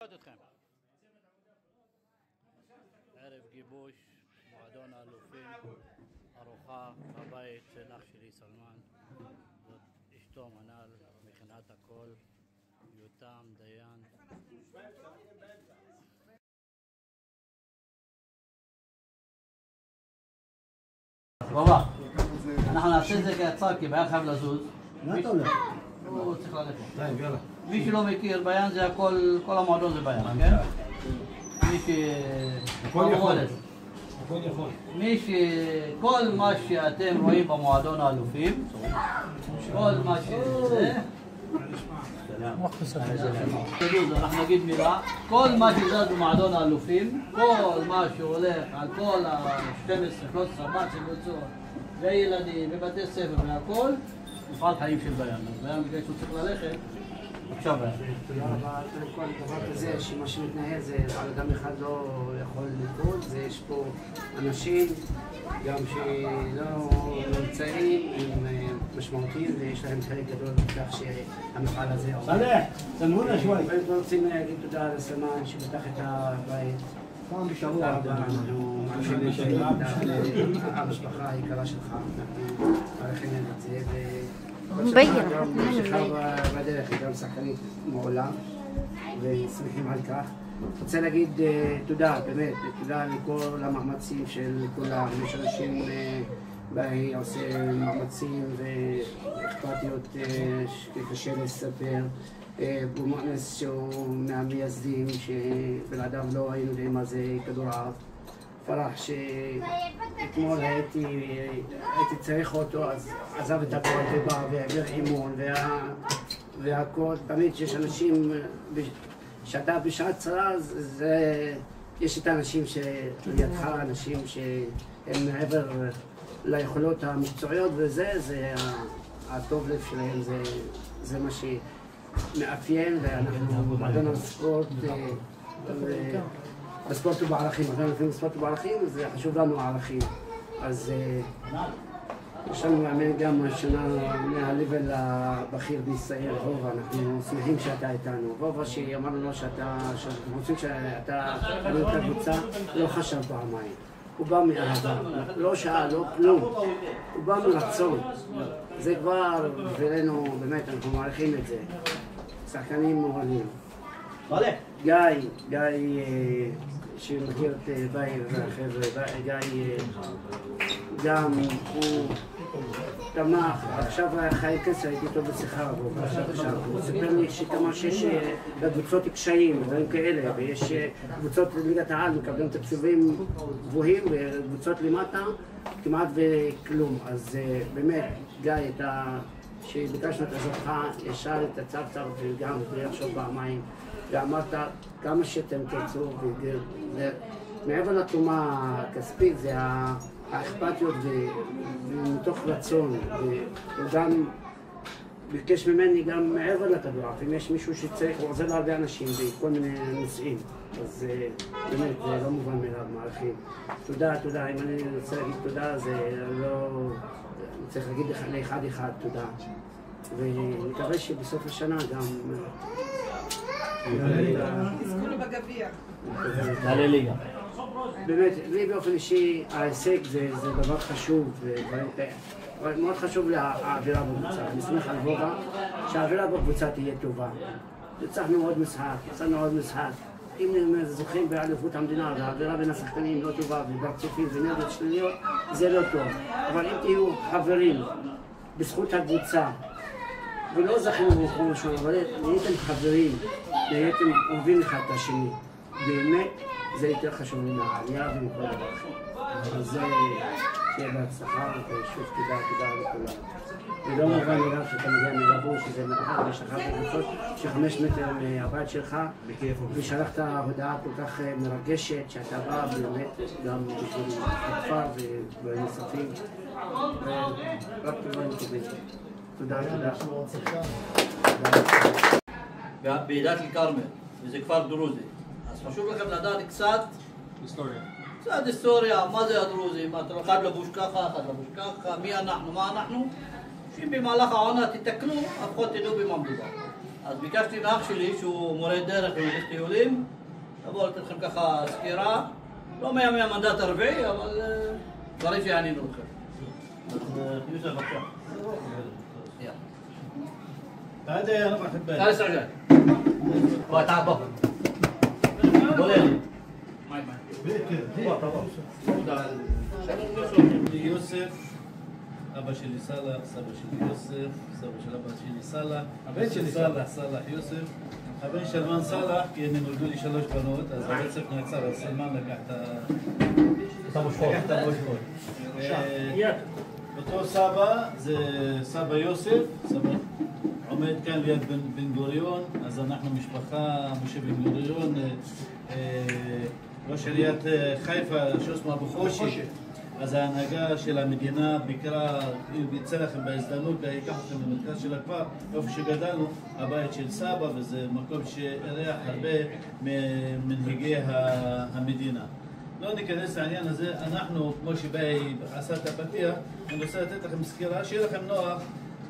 ערב גיבוש, מועדון האלופים, ארוחה בבית של אח שלי סלמן, זאת אשתו מנל, מכינת הכל, יותם, דיין. בבא, אנחנו נעשה את זה קצר כי ביין חייב לזוז. מה אתה הולך? הוא צריך ללכת. טוב, יאללה. מי שלא מכיר, ביין זה הכל, כל המועדון זה ביין, כן? הכל יכול. הכל יכול. כל מה שאתם רואים במועדון האלופים, כל מה שזה, אנחנו נגיד מילה, כל מה שזז במועדון האלופים, כל מה שהולך על כל ה-12, 13, 14 קבוצות, וילדים, ובתי ספר והכל, מפעל חיים של ביין. ביין בגלל שהוא צריך ללכת, עכשיו ביין. תודה רבה. כל דבר כזה, שמה שמתנהל זה על אדם אחד לא יכול לקרות, יש פה אנשים גם שלא נמצאים, הם משמעותיים ויש להם חלק גדול בכך שהמפעל הזה עובד. סלח, סלמונה שוואי. אנחנו רוצים להגיד תודה לסלמן שפתח את הבית. פעם בשבוע. אנחנו מאמינים את המשפחה היקרה שלך, אנחנו מעריכים את זה. ממשיכה בדרך, היא גם שחקנית מעולה ושמחים על כך. רוצה להגיד תודה, באמת, תודה לכל המאמצים של כולם. יש אנשים והיא עושה מאמצים ואכפתיות שקשה לספר. בומאנס שהוא מהמייסדים שבלעדיו לא היינו יודעים מה זה כדורעף. פרח שאתמול הייתי צריך אותו, אז עזב את הכל ובא והעביר אימון והכל. תמיד שיש אנשים, שאתה בשעה צרה, יש את האנשים שלידך, אנשים שהם מעבר ליכולות המקצועיות, וזה הטוב לב שלהם, זה מה שמאפיין. ואנחנו במועדון הספורט, בספורט ובערכים, אנחנו לפעמים בספורט ובערכים, זה חשוב לנו הערכים. אז יש לנו מאמן גם השנה מהליבל הבכיר בישראל, וובה, אנחנו שמחים שאתה איתנו. וובה שאמרנו לו שאנחנו רוצים שאתה תקבל את הקבוצה, לא חשב פעמיים. הוא בא מאהבה, לא שעה, לא כלום. הוא בא מרצון. זה כבר בשבילנו, באמת, אנחנו מעריכים את זה. שחקנים מעולים. גיא, שמכיר את בייר והחבר'ה, גיא גם הוא תמך. עכשיו חיים קסר, הייתי איתו בשיחה רבו, הוא סיפר לי שכמה שיש בקבוצות קשיים ודברים כאלה, ויש קבוצות ליגת העל מקבלים תקציבים גבוהים וקבוצות למטה כמעט וכלום. אז באמת, גיא, שביקשנו את עזרתך, ישר את הצו וגם בלי לחשוב פעמיים, ואמרת כמה שאתם תרצו, ומעבר לתרומה הכספית זה האכפתיות ומתוך רצון, וגם ביקש ממני גם מעבר לכדורעף, אם יש מישהו שצריך, הוא עוזר להרבה אנשים בכל מיני נושאים, אז באמת זה לא מובן מאליו, מעריכים. תודה, אם אני רוצה להגיד תודה, זה לא... אני צריך להגיד לאחד תודה, ונקווה שבסוף השנה גם... תזכונו בגביע. תעלה ליגה. באמת, לי באופן אישי ההישג זה דבר חשוב, אבל מאוד חשוב לאווירה בקבוצה. אני שמח על וובה שהאווירה בקבוצה תהיה טובה. ניצחנו עוד משחק, אם זוכים באליפות המדינה והאווירה בין השחקנים לא טובה וברצופים ונגד שליליות, זה לא טוב. אבל אם תהיו חברים בזכות הקבוצה ולא זכינו בכל משהו, אבל נהייתם חברים, נהייתם אוהבים אחד את השני. באמת זה יותר חשוב מן העלייה ומכל דבר אחר. אז זה תהיה בהצלחה, ושוב תודה לכולם. ולא מובן אליו שאתה מגיע מרבו, שזה מאחר, יש לך בקבוצות של 5 מטר מהבית שלך, ושלחת הודעה כל כך מרגשת שאתה בא באמת גם בשביל הכפר ובנוספים. רק דברים טובים. תודה. בעידת אל-כרמל, וזה כפר דרוזי. אז חשוב לכם לדעת קצת היסטוריה, מה זה הדרוזים, אחד לבוש ככה, אחד לבוש ככה, מי אנחנו, מה אנחנו, שאם במהלך העונה תתקנו, לפחות תדעו במה מדובר. אז ביקשתי מאח שלי, שהוא מורה דרך ומלך טיולים, לבוא לתת לכם ככה סקירה, לא מהמנדט הרביעי, אבל דברים שיעניינו לכם. אז יוסף, בבקשה. هذا انا بحب تعال استرجع. بقى تعال بقى. بولين. יוסף, אבא שלי סלח, סבא שלי יוסף, סבא של אבא שלי סלח, הבן שלי סלח, סלח יוסף, הבן שלמן סלח, כי הם נולדו לי 3 בנות, אז הרצף נעצר, אז סלמן לקח את המושכות. אותו סבא זה סבא יוסף, סבא עומד כאן ליד בן גוריון, אז אנחנו משפחה, משה בן גוריון, ראש עיריית חיפה, ששמו אבו חושי, אז ההנהגה של המדינה ביקרה, יצא לכם בהזדמנות, ייקח אתכם למרכז של הכפר, איפה שגדלנו, הבית של סבא, וזה מקום שאירח הרבה ממנהיגי המדינה. לא ניכנס לעניין הזה, אנחנו, כמו שבאי עשה את הפתיח, אני רוצה לתת לכם סקירה, שיהיה לכם נוח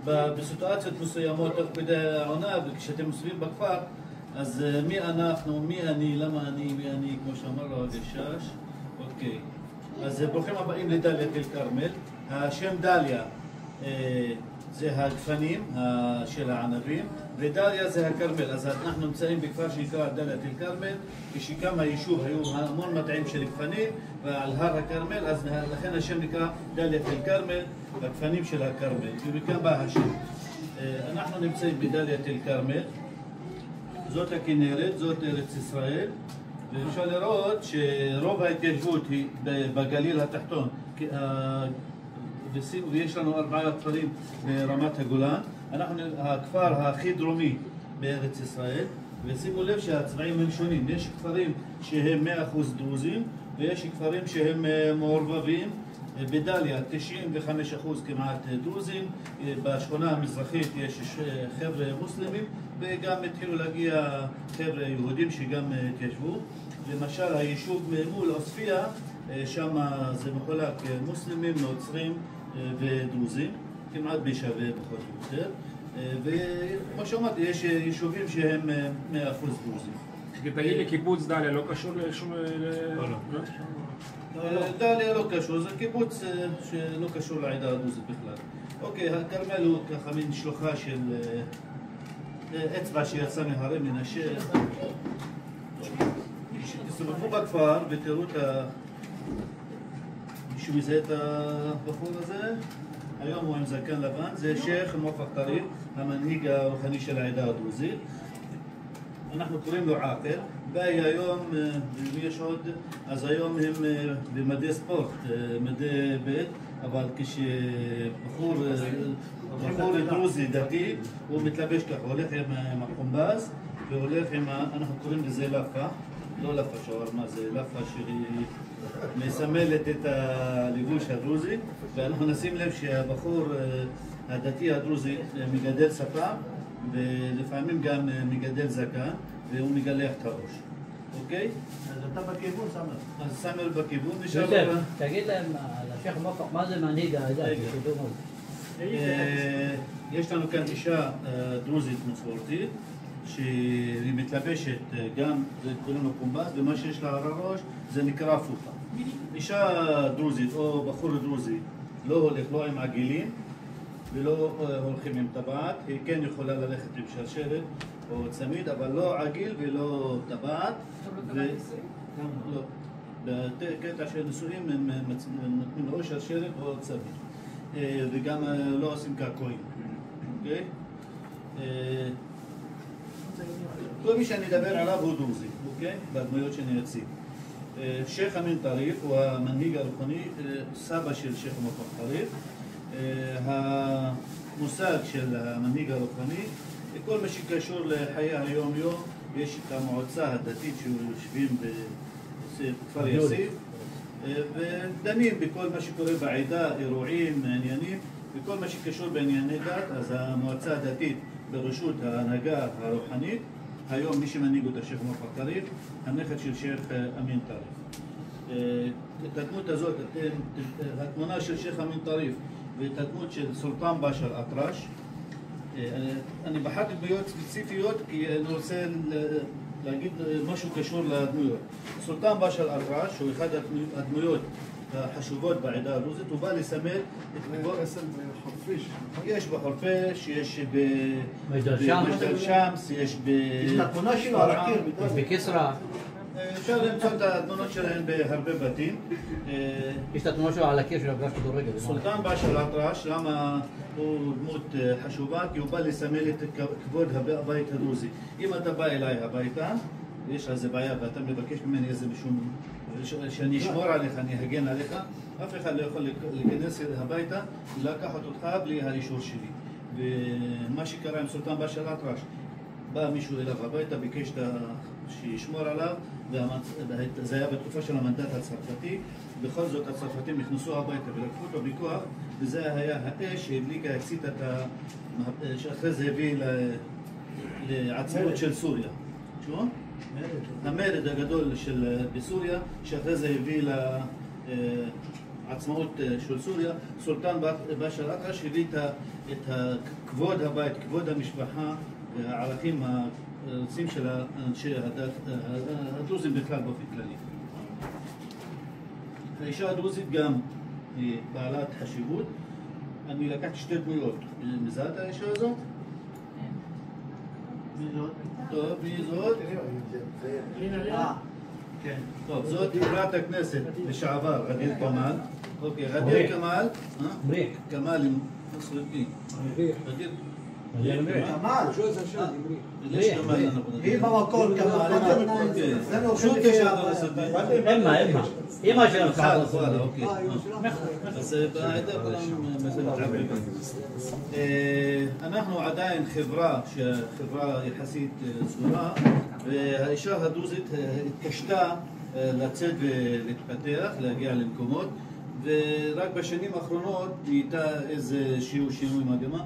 בסיטואציות מסוימות, תוך כדי העונה, וכשאתם מסביב בכפר, אז מי אנחנו, מי אני, למה אני, מי אני, כמו שאמר לו הגשש, אוקיי. אז ברוכים הבאים לדליית אל כרמל. השם דליה זה הגפנים של הענבים, ודליה זה הכרמל. אז אנחנו נמצאים בכפר שנקרא דליית אל כרמל, כשקם היישוב היו המון מטעים של גפנים, ועל הר הכרמל, אז לכן השם נקרא דליית אל כרמל, הגפנים של הכרמל, ומכאן בא השם. אנחנו נמצאים בדליית אל כרמל, זאת הכנרת, זאת ארץ ישראל, ואפשר לראות שרוב ההתיישבות היא בגליל התחתון, ויש לנו 4 כפרים ברמת הגולן. אנחנו הכפר הכי דרומי בארץ ישראל, ושימו לב שהצבעים הם שונים. יש כפרים שהם 100% דרוזים, ויש כפרים שהם מעורבבים. בדליה 95% כמעט דרוזים, בשכונה המזרחית יש חבר'ה מוסלמים, וגם התחילו להגיע חבר'ה יהודים שגם התיישבו. למשל היישוב מול עוספיא, שם זה מחולק מוסלמים, נוצרים ודרוזים, כמעט בשווה פחות או יותר. וכמו שאמרתי, יש יישובים שהם 100% דרוזים. תגיד לי, קיבוץ דליה לא קשור לשום... דליה לא קשור, זה קיבוץ שלא קשור לעדה הדרוזית בכלל. אוקיי, הכרמל הוא ככה מין שלוחה של אצבע שיצא מהרי מנשה. תסתובבו בכפר ותראו את מישהו מזהה את הבחור הזה. היום הוא עם זקן לבן, זה שייח מואפק טריף, המנהיג הרוחני של העדה הדרוזית. אנחנו קוראים לו עאקל. באי היום, יש עוד, אז היום הם במדי ספורט, מדי בית, אבל כשבחור דרוזי דתי, הוא מתלבש ככה, הולך עם החומבז, והולך עם, אנחנו קוראים לזה לפא, לא לפא שווארמה, זה לפא שהיא מסמלת את הלבוש הדרוזי, ואנחנו נשים לב שהבחור הדתי הדרוזי מגדל שפה, ולפעמים גם מגדל זקן, והוא מגלח את הראש. אוקיי? אז אתה בכיוון, סמר. אז סמר בכיוון, נשאר... יוסף, תגיד להם, לשייח מואפק, מה זה מנהיג העדה? יש לנו כאן אישה דרוזית מסורתית, שהיא מתלבשת גם, זה קוראים לו קומבס, ומה שיש לה על הראש זה נקרא פוטה. אישה דרוזית או בחור דרוזי לא הולך לא עם עגילים ולא הולכים עם טבעת, היא כן יכולה ללכת עם שרשרת או צמיד, אבל לא עגיל ולא טבעת. לא. בקטע של נישואים הם נותנים או שרשרת או צמיד. וגם לא עושים קעקועים. אוקיי? כל מי שאני אדבר עליו הוא דרוזי, אוקיי? בדמויות שאני אציג. שייח אמין טריף הוא המנהיג הרוחני, סבא של שייח מואפק טריף. המושג של המנהיג הרוחני, כל מה שקשור לחיי היום-יום, יש את המועצה הדתית שיושבים בכפר יאסיף, ודנים בכל מה שקורה בעדה, אירועים, עניינים, וכל מה שקשור בענייני דת, אז המועצה הדתית בראשות ההנהגה הרוחנית, היום מי שמנהיג אותה שייח מואפק טריף, הנכד של שייח אמין טריף. את הדמות הזאת, התמונה של שייח אמין טריף ואת הדמות של סולטן באשר אטרש, אני בחרתי דמויות ספציפיות כי אני רוצה להגיד משהו קשור לדמויות. סולטן באשא אל-אטרש הוא אחד הדמויות החשובות בעדה הדרוזית, הוא בא לסמל את כבוד... יש בחורפיש, יש במג'דל שמס, יש ב... יש את התמונה שלו על הקיר. יש בכסרא. אפשר למצוא את התמונות שלהם בהרבה בתים. יש את התמונה שלו על הקיר של המגרש כדורגל. סולטן באשא אל-אטרש, למה הוא דמות חשובה? כי הוא בא לסמל את כבוד הבית הדרוזי. אם אתה בא אליי הביתה, יש איזה בעיה ואתה מבקש ממני איזה משום... שאני אשמור עליך, אני אגן עליך, אף אחד לא יכול להיכנס הביתה ולקחת אותך בלי האישור שלי. ומה שקרה עם סולטן באשא אל-אטרש, בא מישהו אליו הביתה, ביקש שישמור עליו, זה היה בתקופה של המנדט הצרפתי. בכל זאת הצרפתים נכנסו הביתה ולקחו אותו בכוח, וזה היה האש שהדליקה, הציתה את שאחרי זה הביא לעצמאות של סוריה. שמה? המרד הגדול בסוריה, שאחרי זה הביא לעצמאות של סוריה. סולטן באשא אל-אטרש הביא את כבוד הבית, כבוד המשפחה, והערכים הרצים של אנשי הדרוזים בכלל באופן כללי. האישה הדרוזית גם היא בעלת חשיבות. אני לקחתי שתי דמויות. מזהה האישה הזאת? מי זאת? טוב, מי זאת? כן. טוב, זאת חברת הכנסת לשעבר, ע'דיר כמאל. אוקיי, ע'דיר כמאל. כמאל עם סרטי. ע'דיר כמאל. ليش كمال انا هي במקור כמאל. شو الكشف هذا صدق؟ אמא של خالص هذا اوكي بس هذا كلام مثلا عربي. אנחנו עדיין חברה יחסית סגורה, והאישה הדרוזית התקשתה לצאת ולהתפתח, להגיע למקומות, ורק בשנים האחרונות נהייתה איזה שינוי מגמה.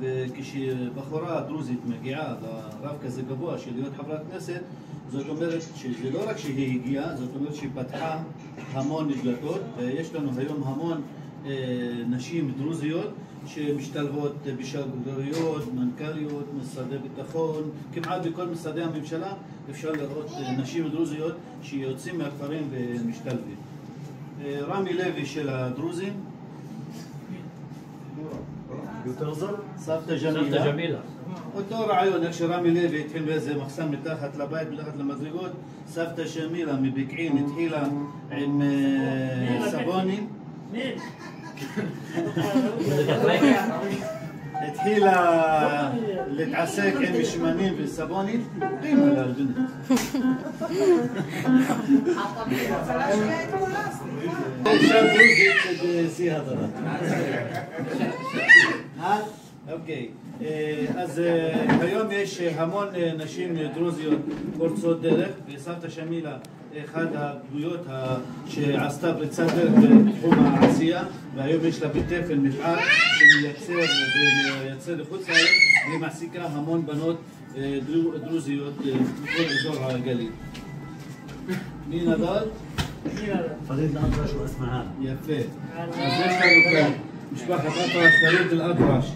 וכשבחורה דרוזית מגיעה לרב כזה גבוה של להיות חברת כנסת, זאת אומרת שזה לא רק שהיא הגיעה, זאת אומרת שהיא פתחה המון דלתות, ויש לנו היום המון נשים דרוזיות שמשתלבות בשגרירויות, מנכ"ליות, משרדי ביטחון, כמעט בכל משרדי הממשלה אפשר לראות נשים דרוזיות שיוצאים מהכפרים ומשתלבים. רמי לוי של הדרוזים, יותר זול? סבתא ג'מילה. אותו רעיון, איך שרמי לוי התחיל באיזה מחסן מתחת לבית, מתחת למדרגות, סבתא ג'מילה מבקעים התחילה עם סבונים. התחילה להתעסק עם שמנים וסבונים. אימא לאלג'נית. אישה דרוזית בשיא הדרה. אוקיי, אז היום יש המון נשים דרוזיות פורצות דרך, וסבתא ג'מילה אחד הדמויות שעשתה פריצת דרך בתחום העשייה, והיום יש לה בתפן מפעל שמייצר לחוץ לארץ, והיא מעסיקה המון בנות דרוזיות בכל אזור הגליל. מי נדל? פריד אל-אטרש ואסמהאן. יפה. אז יש לנו כאן משפחת אטרש, פריד אל-אטרש,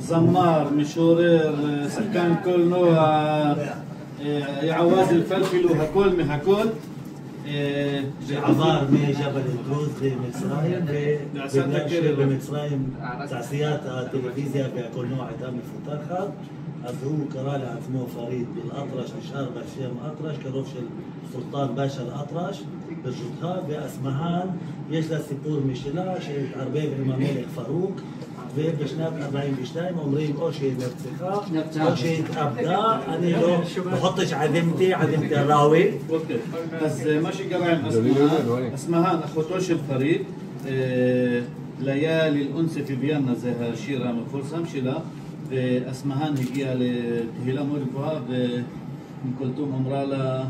זמר, משורר, שחקן קולנוע, יעווז אל-פלפל, הכל מהכל. שעבר מג'בל אל-דרוז במצרים, ובגלל שבמצרים תעשיית הטלוויזיה והקולנוע הייתה מפותחת, אז הוא קרא לעצמו פריד אל-אטרש, נשאר בשם אטרש, קרוב של סולטן באשא אל-אטרש, ברשותך. ואסמהאן יש לה סיפור משלה שהתערבב עם המלך פרוק, ובשנת 42 אומרים או שהיא נרצחה או שהיא התאבדה. אני לא בחודש עזמתי הראוי. אוקיי, אז מה שקרה עם אסמהאן, אחותו של פריד, ליאלי אל-אונסה פי ויאנה, זה השיר המפורסם שלה, ואסמהאן הגיעה לתהילה מאוד גבוהה, ואום כולתום אמרה לה,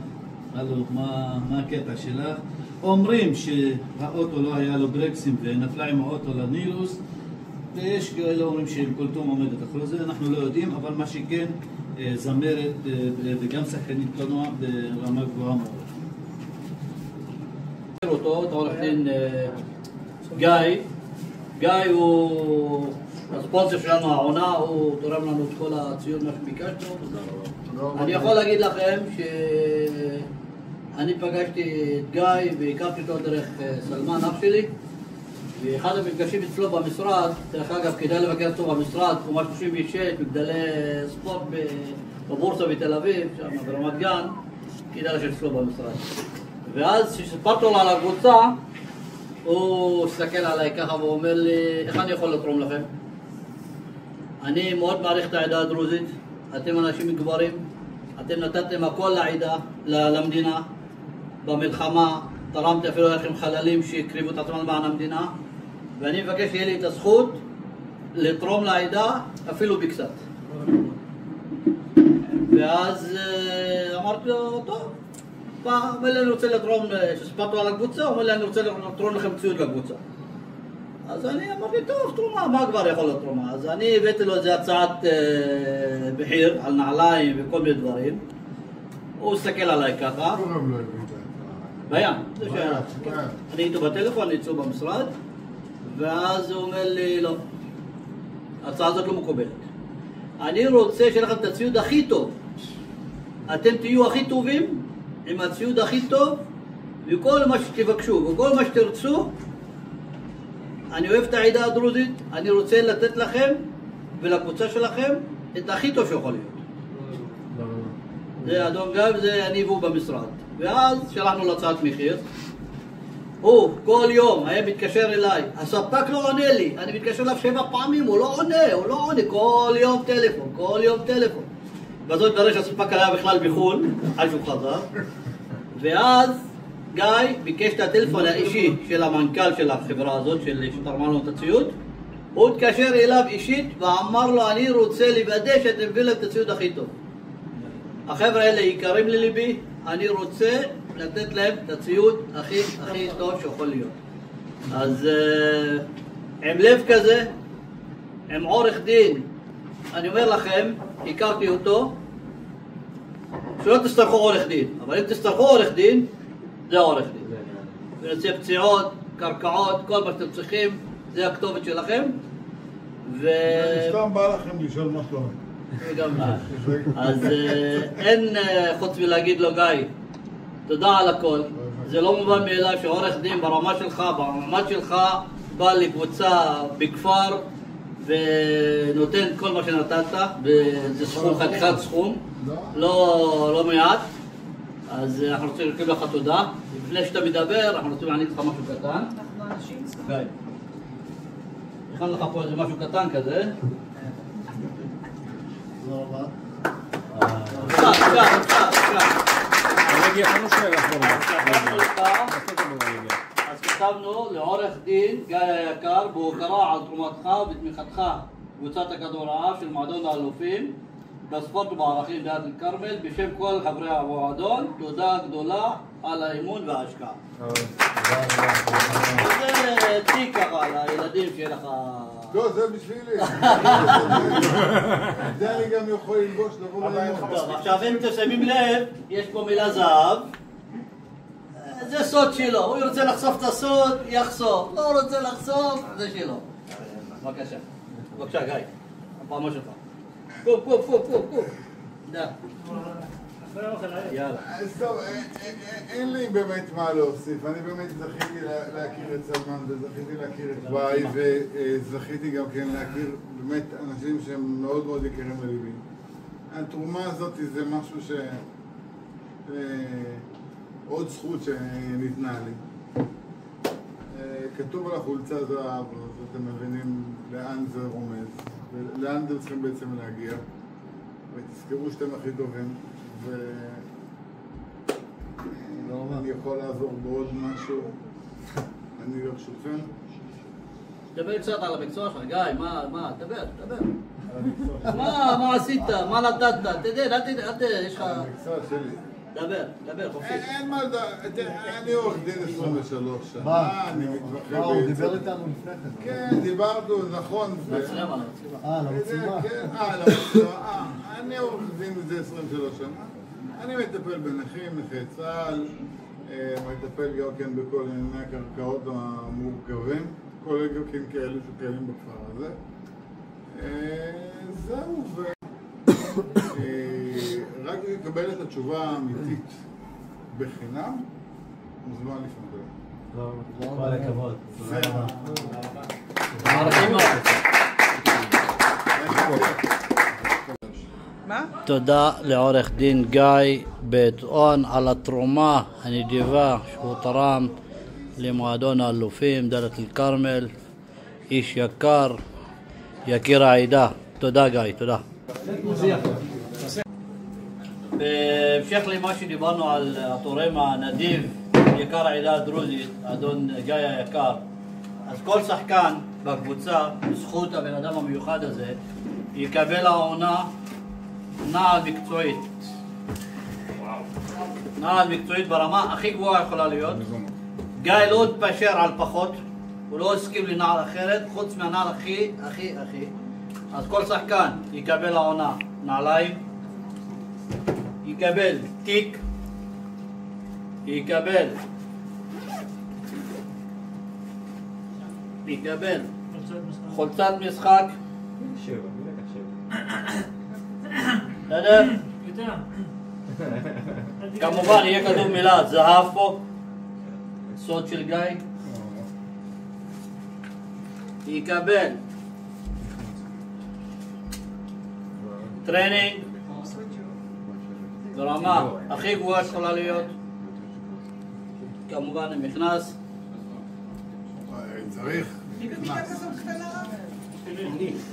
הלו, מה הקטע שלך? אומרים שהאוטו לא היה לו ברקסים ונפלה עם האוטו לנילוס, ויש כאלה אומרים שאום כולתום עומדת אחרי זה, אנחנו לא יודעים, אבל מה שכן, זמרת וגם שחקנית קולנוע ברמה גבוהה מאוד. אותו, את עורך דין גיא הוא הספונסר שלנו העונה, הוא תורם לנו את כל הציוד מה שביקשנו. אני יכול להגיד לכם שאני פגשתי את גיא והכרתי אותו דרך סלמן אח שלי, ואחד המפגשים אצלו במשרד, דרך אגב כדאי לבקר אותו במשרד, קומה 36, מגדלי ספורט בבורסה בתל אביב, שם ברמת גן, כדאי לשבת אצלו במשרד. ואז כשספרתי לו על הקבוצה, הוא הסתכל עליי ככה ואומר לי, איך אני יכול לתרום לכם? אני מאוד מעריך את העדה הדרוזית, אתם אנשים גברים, אתם נתתם הכל לעדה, למדינה, במלחמה, תרמתי אפילו לכם חללים שהקריבו את עצמם למען המדינה, ואני מבקש שיהיה לי את הזכות לתרום לעדה אפילו בקצת. ואז אמרתי לו, טוב, אומר לי אני רוצה לתרום, כשספרתי על הקבוצה, הוא אומר לי אני רוצה לתרום לכם ציוד לקבוצה. אז אני אמרתי, טוב, תרומה, מה כבר יכול לתרומה? אז אני הבאתי לו איזה הצעת מחיר על נעליים וכל מיני דברים. הוא הסתכל עליי ככה. בים, זה שאלה. אני איתו בטלפון, אני איתו במשרד, ואז הוא אומר לי, לא, ההצעה הזאת לא מקובלת. אני רוצה שיהיה לכם את הציוד הכי טוב. אתם תהיו הכי טובים, עם הציוד הכי טוב, וכל מה שתבקשו, וכל מה שתרצו, אני אוהב את העדה הדרוזית, אני רוצה לתת לכם ולקבוצה שלכם את הכי טוב שיכול להיות. זה אדון גיא וזה אני והוא במשרד. ואז שלחנו לו הצעת מחיר. הוא כל יום היה מתקשר אליי, הספק לא עונה לי, אני מתקשר אליו 7 פעמים, הוא לא עונה, כל יום טלפון. בזאת דרש הספק היה בכלל בחו"ל, עד שהוא חזר. ואז גיא ביקש את הטלפון האישי של המנכ"ל של החברה הזאת, שתרמה לנו את הציוד. הוא התקשר אליו אישית ואמר לו, אני רוצה לוודא שאתם מביאים להם את הציוד הכי טוב. החבר'ה האלה יקרים לליבי, אני רוצה לתת להם את הציוד הכי טוב שיכול להיות. אז עם לב כזה, עם עורך דין, אני אומר לכם, הכרתי אותו, שלא תצטרכו עורך דין, אבל אם תצטרכו עורך דין, זה עורך דין. ונוצא פציעות, קרקעות, כל מה שאתם צריכים, זה הכתובת שלכם. סתם בא לכם לשאול מה שלום. אז אין חוץ מלהגיד לו, גיא, תודה על הכל. זה לא מובן מאליו שעורך דין ברמה שלך, במעמד שלך, בא לקבוצה בכפר ונותן כל מה שנתת, וזה סכום, חתיכת סכום, לא מעט. אז אנחנו רוצים להגיד לך תודה. לפני שאתה מדבר, אנחנו רוצים להעניק לך משהו קטן. אנחנו אנשים גיא, הכנו לך פה איזה משהו קטן כזה. תודה רבה. אז כתבנו לעורך דין גיא היקר בהוקרה על תרומתך ותמיכתך קבוצת הכדורעף של מועדון האלופים בספורט ובערכים דעת אל-כרמל בשם כל חברי המועדון. תודה גדולה על האמון וההשקעה. זה תיק ככה לילדים שיהיה לך... לא, זה בשבילי. זה אני גם יכול ללבוש לבוא וללמוד. עכשיו אם תשמים לב, יש פה מילה זהב. זה סוד שלו, הוא רוצה לחשוף את הסוד, יחשוף. לא רוצה לחשוף, זה שלו. בבקשה. בבקשה גיא, הפעמה שלך. קום. דה. יאללה. אז טוב, אין לי באמת מה להוסיף. אני באמת זכיתי להכיר את סלמן וזכיתי להכיר את וואי וזכיתי גם כן להכיר באמת אנשים שהם מאוד מאוד יקרים לליבי. התרומה הזאת זה משהו ש... עוד זכות שניתנה לי. כתוב על החולצה זהב, אז אתם מבינים לאן זה רומז ולאן אתם צריכים בעצם להגיע, ותזכרו שאתם הכי טובים, ואני יכול לעזור בעוד משהו, אני לרשותכם. דבר קצת על המקצוע שלך, גיא, מה, דבר. מה עשית, מה נתת, תדע, יש לך... המקצוע שלי. דבר, חופשי. אין מה לדעת, אני עורך דין 23 שנה, אני מתמחה בעצם. הוא דיבר איתנו לפני כן. כן, דיברנו, נכון. מצלמה. למצלמה. למצלמה. אני עורך דין מזה 23 שנה. אני מטפל בנכים, נכי צה"ל, מטפל גם כן בכל ענייני הקרקעות המורכבים, כולל גם כן כאלה שקיימים בכפר הזה. זהו, רק לקבל את התשובה האמיתית בחינם, מוזמן לפנות אליי. כל הכבוד. תודה לעורך דין גיא בית-און על התרומה הנדיבה שהוא תרם למועדון האלופים דאלית אל-כרמל. איש יקר, יקיר העדה. תודה גיא, תודה. בהמשך למה שדיברנו על התורם הנדיב, יקר העדה הדרוזית, אדון גיא היקר, אז כל שחקן בקבוצה, בזכות הבן אדם המיוחד הזה, יקבל העונה נעל מקצועית. נעל מקצועית ברמה הכי גבוהה יכולה להיות. גיא לא התפשר על פחות, הוא לא הסכים לנעל אחרת, חוץ מהנעל הכי. אז כל שחקן יקבל העונה נעליים, יקבל תיק, יקבל חולצת משחק. בסדר? כמובן יהיה כתוב מילה זהב פה, סוד של גיא. יקבל טרנינג ברמה הכי גבוהה שיכולה להיות, כמובן עם מכנס. צריך.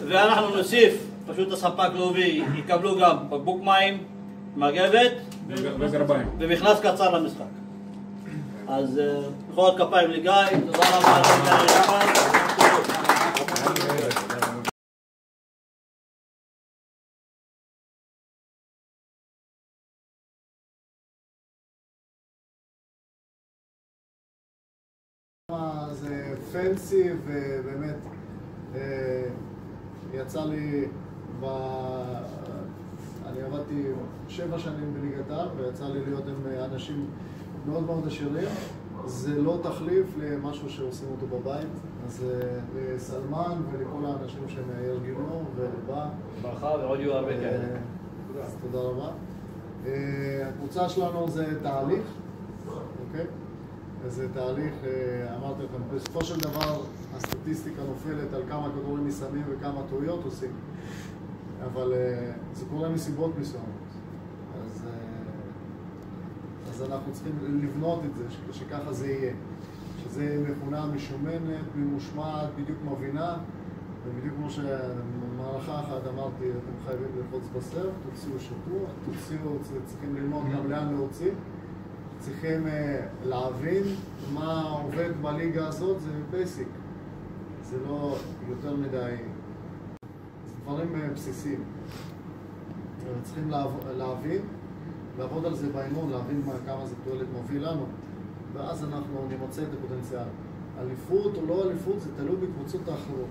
ואנחנו נוסיף, פשוט הספק להוביל יקבלו גם בקבוק מים, מגבת ומכנס קצר למשחק. אז מחיאות כפיים לגיא, תודה רבה לכם. זה פנסי, ובאמת יצא לי, אני עבדתי 7 שנים בליגת העל ויצא לי להיות עם אנשים מאוד מאוד עשירים. זה לא תחליף למשהו שעושים אותו בבית, אז לסלמן ולכל האנשים שמארגנו ובא. ברכה ועוד יהיו הרבה כאלה. אז תודה רבה. הקבוצה שלנו זה תהליך, אוקיי? זה תהליך, אמרתי לכם, בסופו של דבר הסטטיסטיקה נופלת על כמה כדורים מסיימים וכמה טעויות עושים, אבל זה קורה מסיבות מסוימות. אז אנחנו צריכים לבנות את זה, שככה זה יהיה. שזה מכונה משומנת, ממושמעת, בדיוק מבינה, ובדיוק כמו שמערכה אחת אמרתי, אתם חייבים ללחוץ בסרט, תוציאו שטוח, צריכים ללמוד גם לאן להוציא. צריכים להבין מה עובד בליגה הזאת, זה בייסיק. זה לא יותר מדי, זה דברים בסיסיים. צריכים להבין, לעבוד על זה באימון, להבין כמה זה תועלת מוביל לנו, ואז אנחנו נמצא את הפוטנציאל. אליפות או לא אליפות זה תלוי בקבוצות האחרות,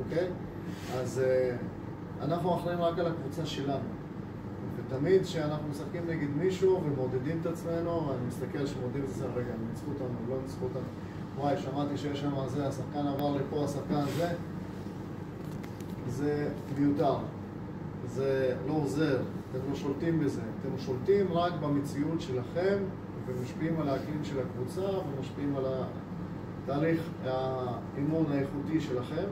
אוקיי? אז אנחנו אחראים רק על הקבוצה שלנו. ותמיד כשאנחנו משחקים נגד מישהו ומעודדים את עצמנו, אני מסתכל שמעודדים את זה, רגע, הם ניצחו אותנו, לא ניצחו אותנו. וואי, שמעתי שיש שם זה, השחקן עבר לפה, השחקן זה מיותר. זה לא עוזר, אתם לא שולטים בזה. אתם שולטים רק במציאות שלכם, ומשפיעים על האקלים של הקבוצה, ומשפיעים על התהליך האימון האיכותי שלכם,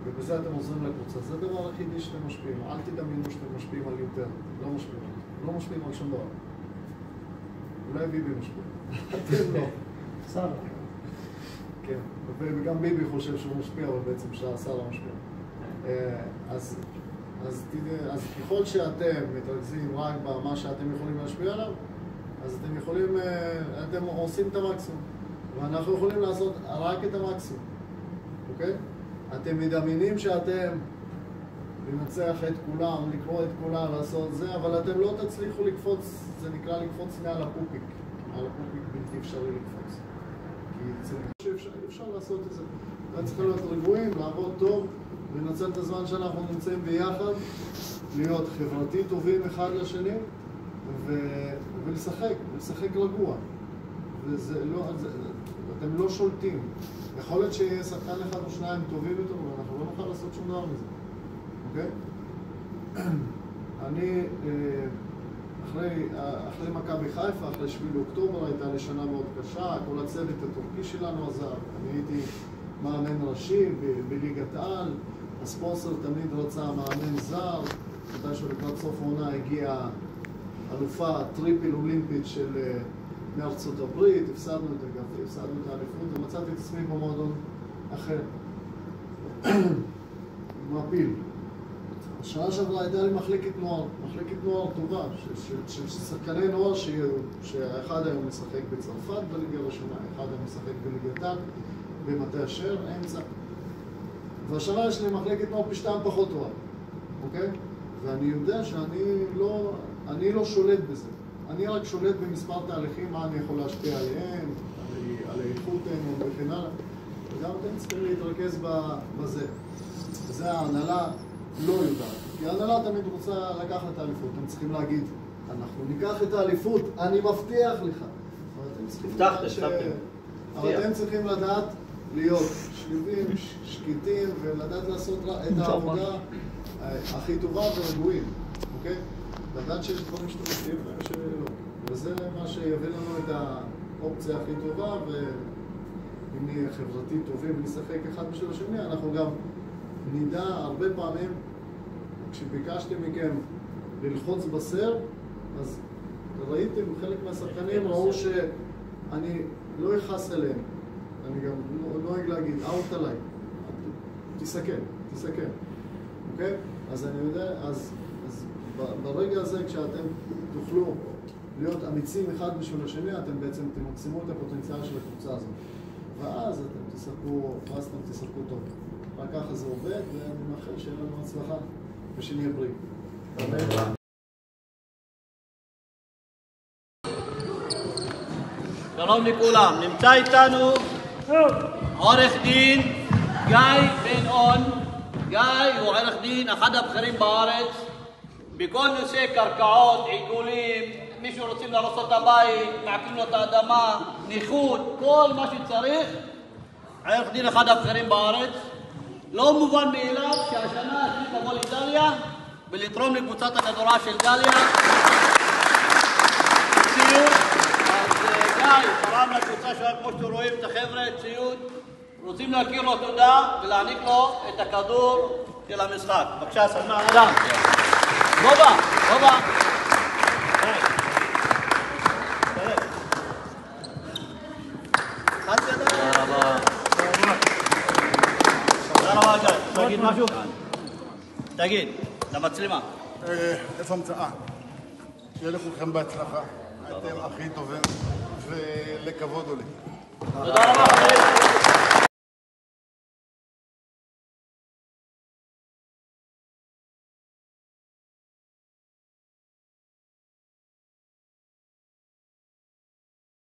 ובזה אתם עוזרים לקבוצה. זה הדבר היחידי שאתם משפיעים. אל תדמיינו שאתם משפיעים על יותר. לא משפיעים. לא משפיעים על שום דבר. אולי ביבי משפיע. אתם לא. שר. כן. וגם ביבי חושב שהוא משפיע, אבל בעצם שהשר לא משפיע. אז ככל שאתם מתרכזים רק במה שאתם יכולים להשפיע עליו, אז אתם עושים את המקסימום. ואנחנו יכולים לעשות רק את המקסימום. אוקיי? אתם מדמיינים שאתם לנצח את כולם, לקרוא את כולם, לעשות זה, אבל אתם לא תצליחו לקפוץ, זה נקרא לקפוץ מעל הפופיק. מעל הפופיק בלתי אפשרי לקפוץ. כי זה נקרא שאפשר לעשות את זה. אתם צריכים להיות רגועים, לעבוד טוב, לנצל את הזמן שאנחנו נמצאים ביחד, להיות חברתי טובים אחד לשני, ולשחק רגוע. אתם לא שולטים. יכול להיות שיהיה שחקן אחד או שניים טובים יותר, ואנחנו לא נוכל לעשות שום דבר מזה. אוקיי? אני, אחרי מכבי חיפה, אחרי 7 באוקטובר, הייתה לי שנה מאוד קשה, כל הצוות הטורקי שלנו עזב. אני הייתי מאמן ראשי בליגת העל, הספונסר תמיד רצה מאמן זר, מתישהו לקראת סוף העונה הגיעה אלופה טריפל אולימפית מארצות הברית, הפסדנו את האליפות, ומצאתי את עצמי במועדון אחר. מעפיל. השנה שעברה הייתה לי מחלקת נוער טובה, של שחקני נוער שאחד היום משחק בצרפת בליגה הראשונה, אחד היום משחק בליגת העל, במטה אשר, אמצע. והשנה יש לי מחלקת נוער פי 2 פחות טובה, אוקיי? ואני יודע שאני לא שולט בזה. אני רק שולט במספר תהליכים, מה אני יכול להשפיע עליהם, על איכותנו וכן הלאה. וגם אתם צריכים להתרכז בזה. וזה ההנהלה לא יודעת. כי ההנהלה תמיד רוצה לקחת את האליפות. הם צריכים להגיד, אנחנו ניקח את האליפות, אני מבטיח לך. אבל אתם צריכים לדעת להיות שלבים, שקטים, ולדעת לעשות את העבודה הכי טובה ורגועים, אוקיי? לדעת שיש דברים שאתם עושים ושלא. וזה מה שיביא לנו את האופציה הכי טובה, ואם נהיה חברתית טובים ונשחק אחד בשביל השני, אנחנו גם נדע הרבה פעמים, כשביקשתי מכם ללחוץ בסר, אז ראיתם, חלק מהשחקנים ראו שאני לא אכעס אליהם. אני גם לא נוהג להגיד, אאוט עליי. תסכן, אוקיי? אז אני יודע, אז ברגע הזה, כשאתם תוכלו להיות אמיצים אחד בשביל השני, אתם בעצם תמקסימו את הפוטנציאל של הקבוצה הזאת. ואז אתם תשחקו טוב. רק ככה זה עובד, ואני מאחל שיהיה לנו הצלחה ושנהיה בריאים. תודה. שלום לכולם, נמצא איתנו עורך דין גיא בן און. גיא הוא עורך דין, אחד הבכירים בארץ בכל נושא קרקעות, עיגולים, מישהו רוצים להרוס את הבית, מעקלים לו את האדמה, ניחות, כל מה שצריך. עורך דין אחד הבכירים בארץ. לא מובן מאליו שהשנה החליט לבוא לדליה ולתרום לקבוצת הכדורעף של דליה ציוד. גיא, תרם לקבוצה שלנו, כמו שאתם רואים את החבר'ה, ציוד. רוצים להכיר לו תודה ולהעניק לו את הכדור של המשחק. בבקשה, סלמן, אדם. גובה. תודה רבה, גיא. תגיד משהו? תגיד, למצלמה. איפה המצאה? שיהיה לכולכם בהצלחה. אתם הכי טובים, ולכבוד עולים. תודה רבה.